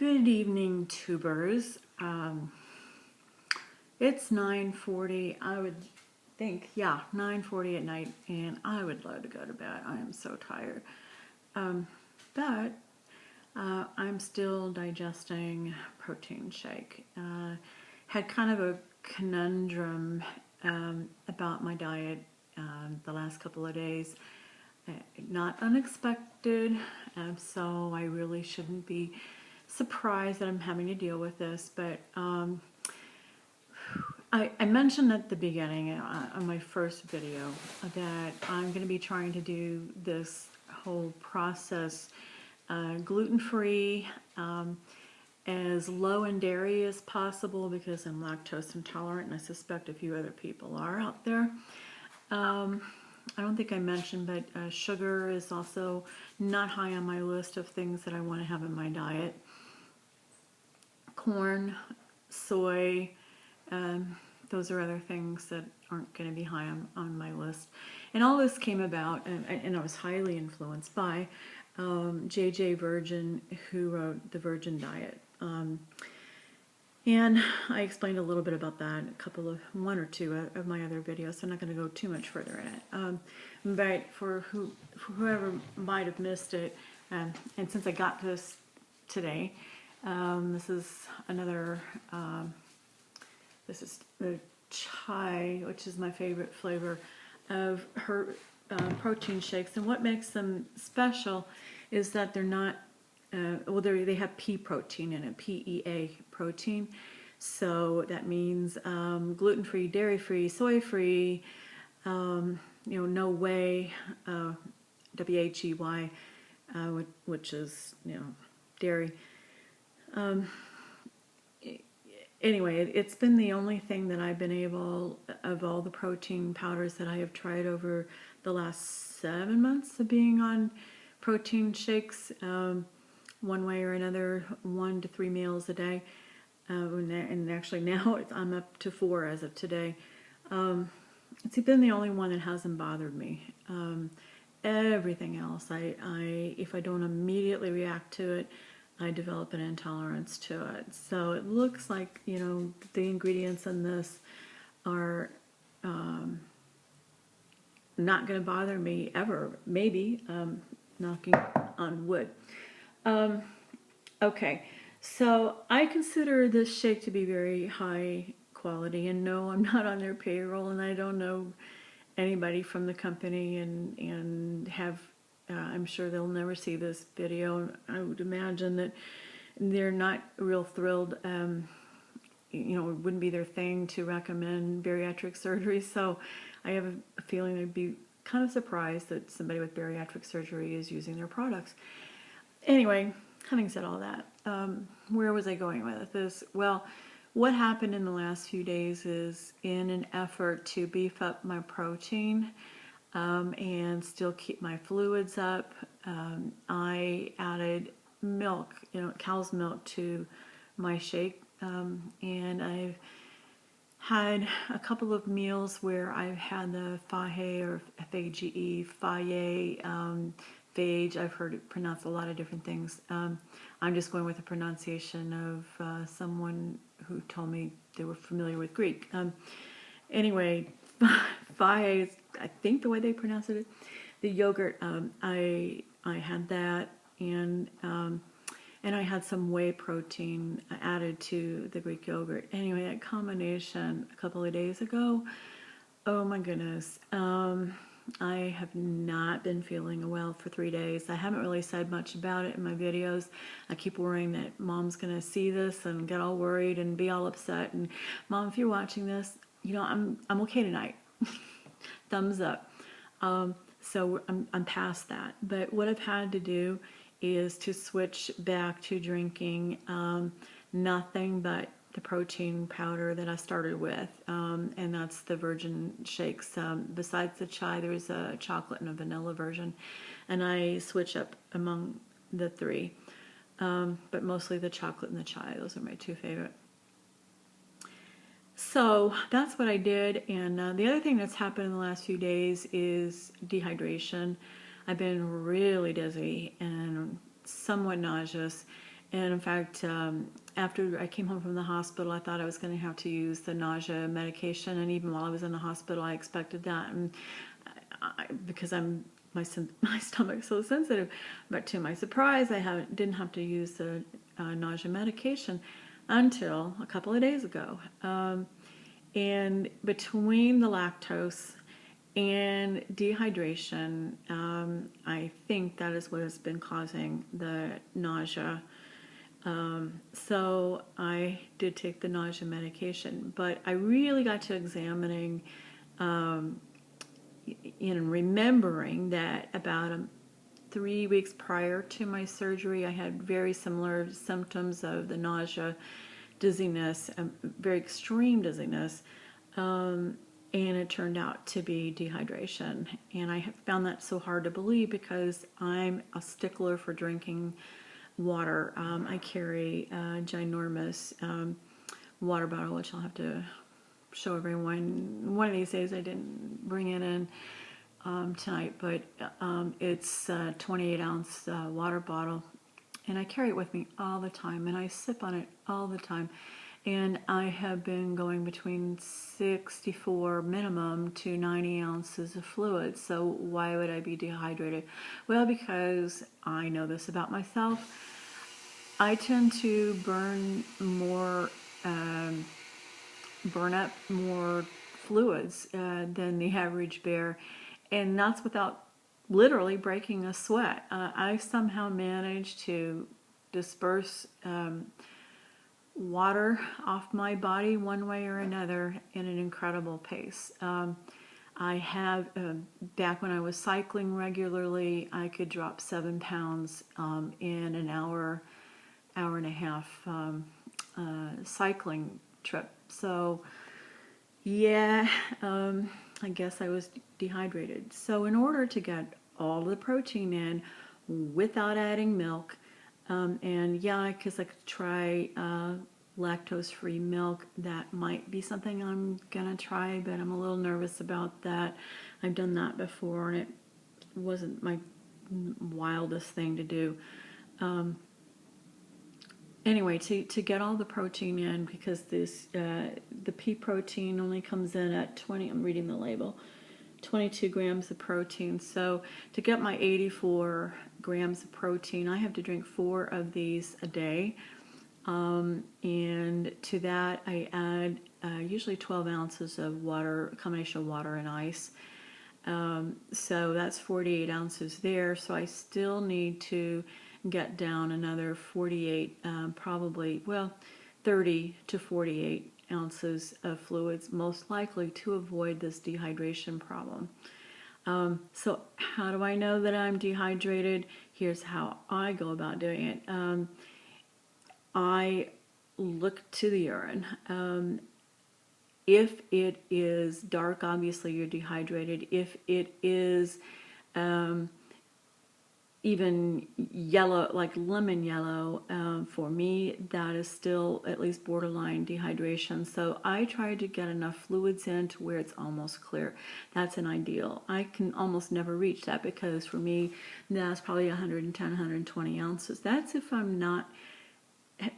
Good evening, tubers. It's 9:40. I would think, yeah, 9:40 at night, and I would love to go to bed. I am so tired. But I'm still digesting protein shake. Had kind of a conundrum about my diet the last couple of days. Not unexpected, so I really shouldn't be surprised that I'm having to deal with this, but I mentioned at the beginning on my first video that I'm going to be trying to do this whole process gluten-free, as low in dairy as possible because I'm lactose intolerant, and I suspect a few other people are out there. I don't think I mentioned, but sugar is also not high on my list of things that I want to have in my diet. Corn, soy, those are other things that aren't going to be high on my list. And all this came about, and I was highly influenced by J.J. Virgin, who wrote The Virgin Diet. And I explained a little bit about that in one or two of my other videos, so I'm not going to go too much further in it. But for whoever might have missed it, and since I got this today, this is another, this is the chai, which is my favorite flavor of her protein shakes. And what makes them special is that they're not, well, they have pea protein in it, PEA protein. So that means gluten-free, dairy-free, soy-free, no whey, WHEY, which is, dairy. Anyway, it's been the only thing that I've been able, of all the protein powders that I have tried over the last 7 months of being on protein shakes, one way or another, 1 to 3 meals a day. And actually now I'm up to 4 as of today. It's been the only one that hasn't bothered me. Everything else, if I don't immediately react to it, I develop an intolerance to it. So it looks like, the ingredients in this are not going to bother me ever, maybe, knocking on wood. Okay, so I consider this shake to be very high quality, and no, I'm not on their payroll, and I don't know anybody from the company, and have, I'm sure they'll never see this video. I would imagine that they're not real thrilled. It wouldn't be their thing to recommend bariatric surgery, so I have a feeling they'd be kind of surprised that somebody with bariatric surgery is using their products. Anyway, having said all that, where was I going with this? Well, what happened in the last few days is, in an effort to beef up my protein and still keep my fluids up, I added milk, cow's milk, to my shake, and I've had a couple of meals where I've had the Faye, or F-A-G-E, Faye, phage. I've heard it pronounced a lot of different things. I'm just going with the pronunciation of someone who told me they were familiar with Greek. Anyway, Faye is, I think, the way they pronounce it. The yogurt, I had that, and I had some whey protein added to the Greek yogurt. Anyway, that combination a couple of days ago, oh my goodness. I have not been feeling well for 3 days. I haven't really said much about it in my videos. I keep worrying that Mom's going to see this and get all worried and be all upset. And Mom, if you're watching this, I'm okay tonight. Thumbs up. So I'm past that. But what I've had to do is to switch back to drinking nothing but the protein powder that I started with, and that's the Virgin shakes. Besides the chai, there's a chocolate and a vanilla version, and I switch up among the three, but mostly the chocolate and the chai. Those are my two favorite. So that's what I did, and the other thing that's happened in the last few days is dehydration. I've been really dizzy and somewhat nauseous, And in fact, after I came home from the hospital, I thought I was going to have to use the nausea medication. And even while I was in the hospital, I expected that. And because my stomach's so sensitive. But to my surprise, didn't have to use the nausea medication until a couple of days ago. And between the lactose and dehydration, I think that is what has been causing the nausea. So I did take the nausea medication, but I really got to examining, remembering that about 3 weeks prior to my surgery, I had very similar symptoms of the nausea, dizziness, very extreme dizziness, and it turned out to be dehydration. And I found that so hard to believe because I'm a stickler for drinking water. I carry a ginormous water bottle, which I'll have to show everyone one of these days. I didn't bring it in tonight, but it's a 28-ounce water bottle, and I carry it with me all the time, and I sip on it all the time. And I have been going between 64 minimum to 90 ounces of fluid. So why would I be dehydrated? Well, because I know this about myself. I tend to burn up more fluids than the average bear, and that's without literally breaking a sweat. I somehow manage to disperse water off my body one way or another in an incredible pace. I have, back when I was cycling regularly, I could drop 7 pounds in an hour and a half cycling trip. So yeah, I guess I was dehydrated. So in order to get all the protein in without adding milk, and yeah, because I could try lactose-free milk. That might be something I'm gonna try, but I'm a little nervous about that. I've done that before, and it wasn't my wildest thing to do. Anyway, to get all the protein in, because this the pea protein only comes in at 20. I'm reading the label. 22 grams of protein. So to get my 84 grams of protein, I have to drink 4 of these a day. And to that, I add usually 12 ounces of water, a combination of water and ice. So that's 48 ounces there. So I still need to get down another 48, probably, well, 30 to 48 ounces of fluids, most likely to avoid this dehydration problem. So how do I know that I'm dehydrated? Here's how I go about doing it. I look to the urine. If it is dark, obviously you're dehydrated. If it is even yellow, like lemon yellow, for me, that is still at least borderline dehydration. So I try to get enough fluids in to where it's almost clear. That's an ideal. I can almost never reach that, because for me, that's probably 110, 120 ounces. That's if I'm not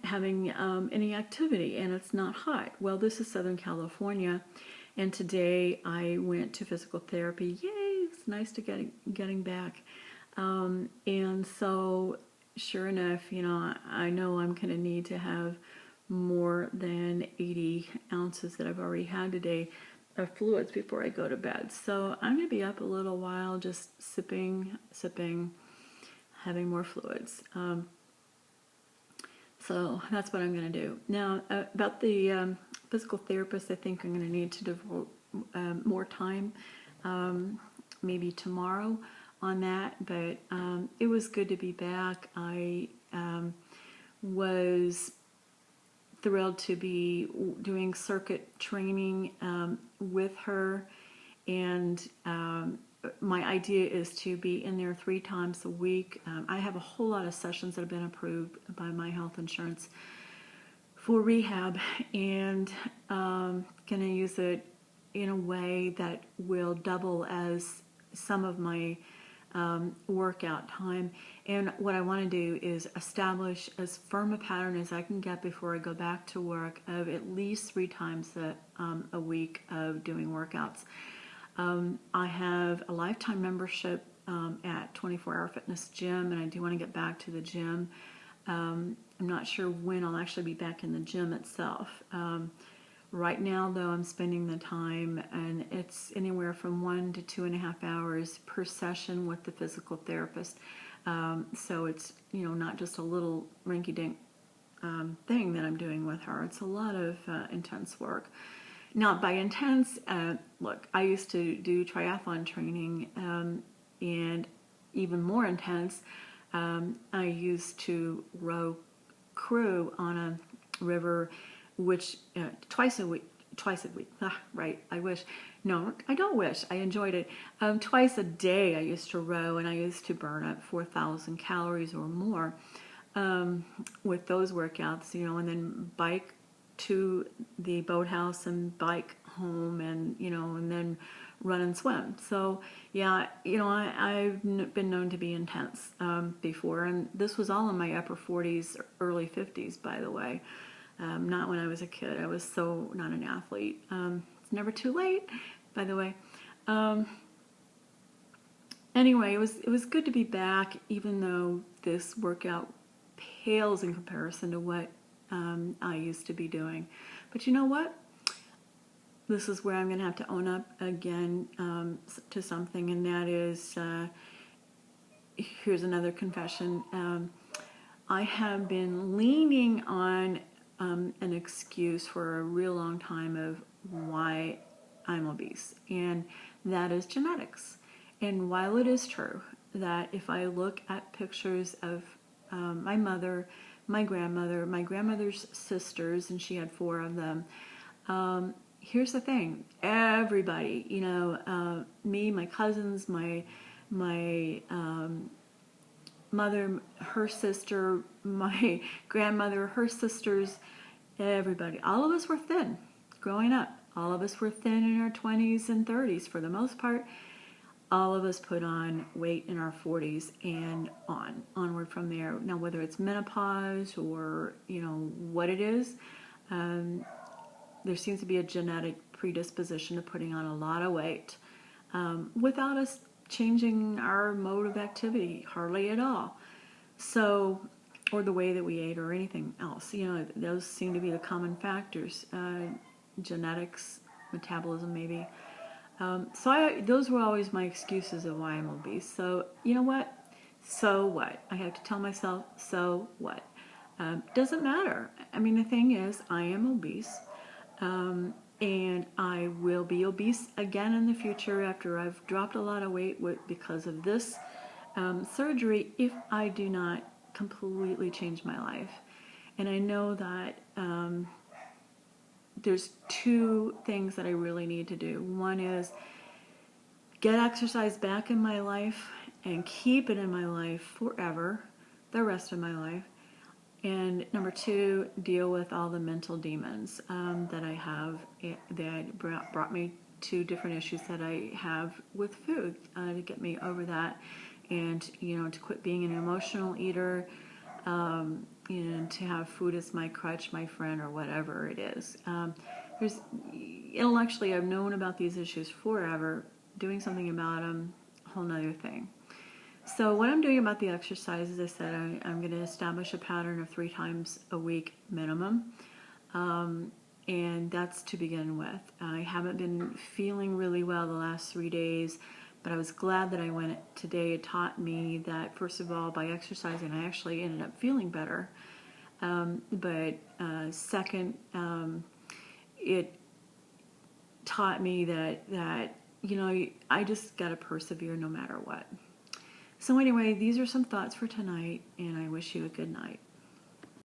having any activity and it's not hot. Well, this is Southern California, and today I went to physical therapy. Yay, it's nice to getting back. And so sure enough, I know I'm going to need to have more than 80 ounces that I've already had today of fluids before I go to bed. So I'm going to be up a little while, just sipping, having more fluids. So that's what I'm going to do. Now, about the physical therapist, I think I'm going to need to devote more time, maybe tomorrow, on that. But it was good to be back. I was thrilled to be doing circuit training with her, and my idea is to be in there 3 times a week. I have a whole lot of sessions that have been approved by my health insurance for rehab, and going to use it in a way that will double as some of my workout time. And what I want to do is establish as firm a pattern as I can get before I go back to work of at least 3 times a week of doing workouts. I have a lifetime membership at 24 Hour Fitness Gym, and I do want to get back to the gym. I'm not sure when I'll actually be back in the gym itself. Right now, though, I'm spending the time, and it's anywhere from 1 to 2.5 hours per session with the physical therapist. So it's, not just a little rinky-dink thing that I'm doing with her. It's a lot of intense work. Now, by intense, look, I used to do triathlon training, and even more intense, I used to row crew on a river, which twice a week, right, I wish, no, I don't wish, I enjoyed it. Twice a day I used to row, and I used to burn up 4,000 calories or more with those workouts, and then bike to the boathouse and bike home, and and then run and swim. So yeah, I've been known to be intense before, and this was all in my upper 40s, early 50s, by the way. Not when I was a kid. I was so not an athlete. It's never too late, by the way. Anyway, it was good to be back, even though this workout pales in comparison to what I used to be doing. But you know what? This is where I'm going to have to own up again to something, and that is, here's another confession. I have been leaning on an excuse for a real long time of why I'm obese, and that is genetics. And while it is true that if I look at pictures of my mother, my grandmother, my grandmother's sisters, and she had 4 of them, here's the thing, everybody, me, my cousins, my mother, her sister, my grandmother, her sisters, everybody, all of us were thin growing up. All of us were thin in our 20s and 30s for the most part. All of us put on weight in our 40s and onward from there. Now, whether it's menopause or, what it is, there seems to be a genetic predisposition to putting on a lot of weight without us changing our mode of activity, hardly at all. So, or the way that we ate or anything else. Those seem to be the common factors. Genetics, metabolism maybe. Those were always my excuses of why I'm obese. So, you know what? So what? I have to tell myself, so what? Doesn't matter. I mean, the thing is, I am obese. And I will be obese again in the future after I've dropped a lot of weight because of this surgery, if I do not completely change my life. And I know that there's 2 things that I really need to do. One is get exercise back in my life and keep it in my life forever, the rest of my life. And number 2, deal with all the mental demons that I have that brought me to different issues that I have with food to get me over that, and to quit being an emotional eater, and to have food as my crutch, my friend, or whatever it is. Intellectually, I've known about these issues forever. Doing something about them, a whole nother thing. So what I'm doing about the exercise, as I said, I'm going to establish a pattern of 3 times a week minimum. And that's to begin with. I haven't been feeling really well the last 3 days, but I was glad that I went today. It taught me that, first of all, by exercising, I actually ended up feeling better. But second, it taught me that I just got to persevere no matter what. So anyway, these are some thoughts for tonight, and I wish you a good night.